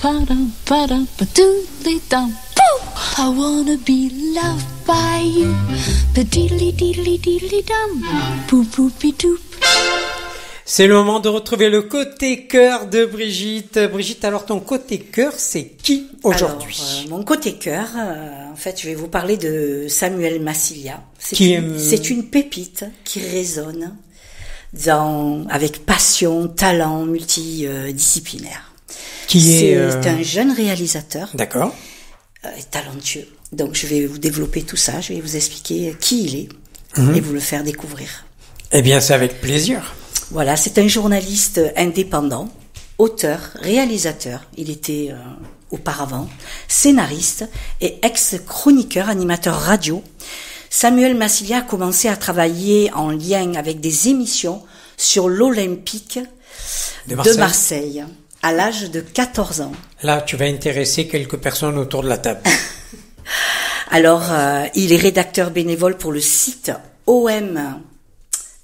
Ba-dum, ba-dum, ba-doodly-dum, boo! I wanna be loved by you. Ba-diddly-diddly-diddly-dum, boo-boo-be-doop. C'est le moment de retrouver le côté cœur de Brigitte. Brigitte, alors ton côté cœur, c'est qui aujourd'hui? Mon côté cœur, en fait, je vais vous parler de Samuel Massilia. C'est une pépite qui résonne avec passion, talent multidisciplinaire. C'est un jeune réalisateur. D'accord. Talentueux. Donc je vais vous développer tout ça, je vais vous expliquer qui il est et vous le faire découvrir. Eh bien, c'est avec plaisir. Voilà, c'est un journaliste indépendant, auteur, réalisateur. Il était auparavant scénariste et ex-chroniqueur, animateur radio. Samuel Massilia a commencé à travailler en lien avec des émissions sur l'Olympique de Marseille à l'âge de 14 ans. Là, tu vas intéresser quelques personnes autour de la table. Alors, il est rédacteur bénévole pour le site OM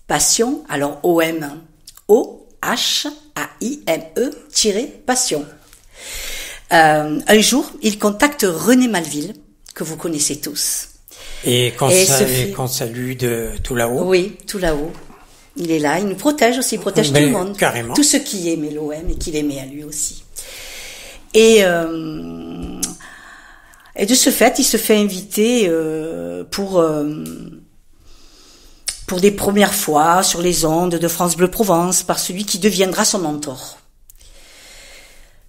Passion. Alors, OM, O-H-A-I-M-E-Passion. Un jour, il contacte René Malville, que vous connaissez tous. Et qu'on salue de tout là-haut. Oui, tout là-haut. Il est là, il nous protège aussi, il protège tout le monde. Carrément. Tous ceux qui aimaient l'OM et qui l'aimaient à lui aussi. Et de ce fait, il se fait inviter pour des premières fois sur les ondes de France Bleu Provence par celui qui deviendra son mentor.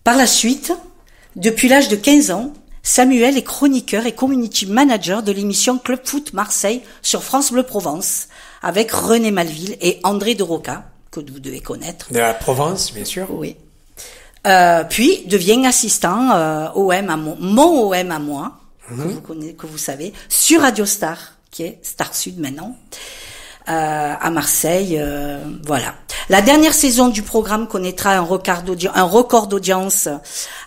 Par la suite, depuis l'âge de 15 ans, Samuel est chroniqueur et community manager de l'émission Club Foot Marseille sur France Bleu Provence avec René Malville et André de Roca, que vous devez connaître. De la Provence, bien sûr. Oui. Puis devient assistant mon OM à moi, que vous savez, sur Radio Star, qui est Star Sud maintenant, à Marseille. Voilà. La dernière saison du programme connaîtra un record d'audience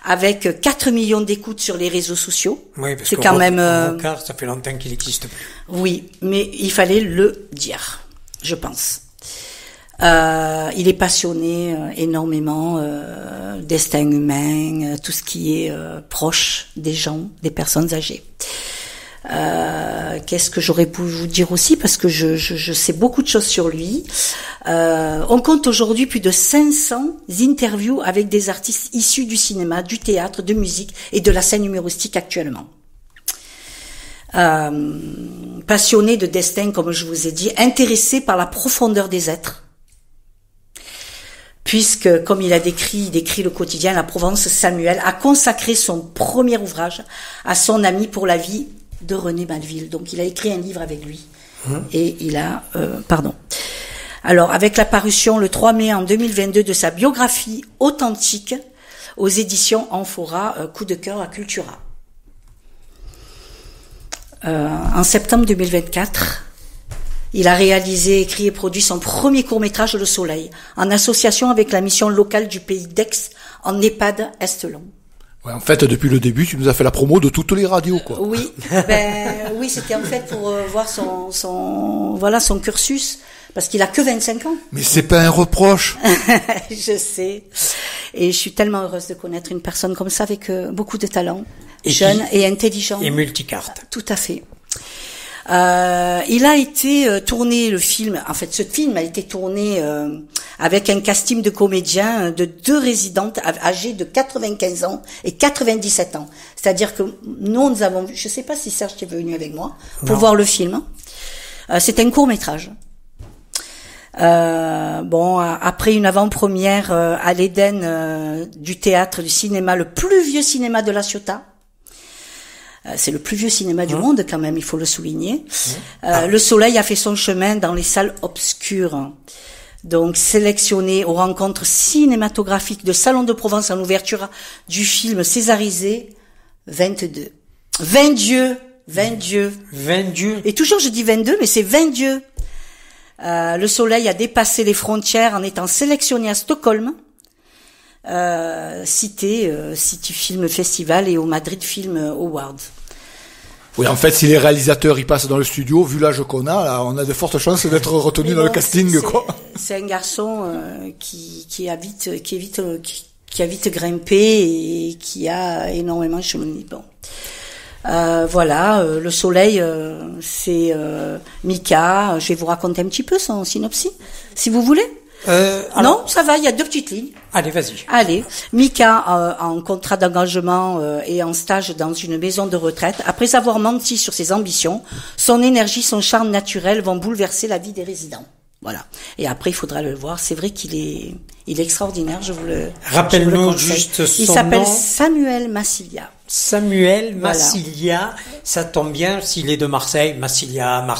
avec 4 millions d'écoutes sur les réseaux sociaux. Oui, parce c'est que quand même record, ça fait longtemps qu'il n'existe plus. Oui, mais il fallait le dire, je pense. Il est passionné énormément destin humain, tout ce qui est proche des gens, des personnes âgées. Qu'est-ce que j'aurais pu vous dire aussi, parce que je sais beaucoup de choses sur lui. On compte aujourd'hui plus de 500 interviews avec des artistes issus du cinéma, du théâtre, de musique et de la scène humoristique actuellement. Passionné de destin, comme je vous ai dit, intéressé par la profondeur des êtres. Puisque, comme il décrit le quotidien La Provence, Samuel a consacré son premier ouvrage à son ami pour la vie de René Malville. Donc, il a écrit un livre avec lui. Et il a... Alors, avec la parution le 3 mai en 2022 de sa biographie authentique aux éditions Amphora, Coup de cœur à Cultura. En septembre 2024... il a réalisé, écrit et produit son premier court-métrage Le Soleil, en association avec la mission locale du pays d'Aix, en EHPAD Estelon. Ouais, en fait, depuis le début, tu nous as fait la promo de toutes les radios, quoi. Oui, oui, c'était en fait pour voir son cursus, parce qu'il a que 25 ans. Mais c'est pas un reproche. Je sais. Et je suis tellement heureuse de connaître une personne comme ça, avec beaucoup de talent, jeune et intelligent. Et multicarte. Tout à fait. Il a été tourné, le film, en fait ce film a été tourné avec un casting de comédiens de 2 résidentes âgées de 95 ans et 97 ans. C'est-à-dire que nous avons vu, je sais pas si Serge est venu avec moi pour voir le film. C'est un court-métrage. Après une avant-première à l'Éden du théâtre du cinéma, le plus vieux cinéma de La Ciotat. C'est le plus vieux cinéma du monde quand même, il faut le souligner. Le Soleil a fait son chemin dans les salles obscures. Donc sélectionné aux rencontres cinématographiques de Salon de Provence en ouverture du film césarisé 22. 20 dieux. Et toujours je dis 22, mais c'est 20 dieux. Le Soleil a dépassé les frontières en étant sélectionné à Stockholm, City Film Festival et au Madrid Film Awards. Oui, en fait, si les réalisateurs ils passent dans le studio, vu l'âge qu'on a, là, on a de fortes chances d'être retenu dans le casting, quoi. C'est un garçon qui qui a vite grimpé et qui a énormément cheminé. Bon. Voilà, le soleil, c'est Mika. Je vais vous raconter un petit peu son synopsis, si vous voulez. Non, ça va, il y a 2 petites lignes. Allez, vas-y. Allez, Mika, en contrat d'engagement et en stage dans une maison de retraite, après avoir menti sur ses ambitions, son énergie, son charme naturel vont bouleverser la vie des résidents. Voilà. Et après, il faudra le voir. C'est vrai qu'il est extraordinaire. Je vous le Rappelle-nous conseille. juste son Il s'appelle nom. Samuel Massilia. Samuel Voilà. Massilia. Ça tombe bien s'il est de Marseille. Massilia, Marseille.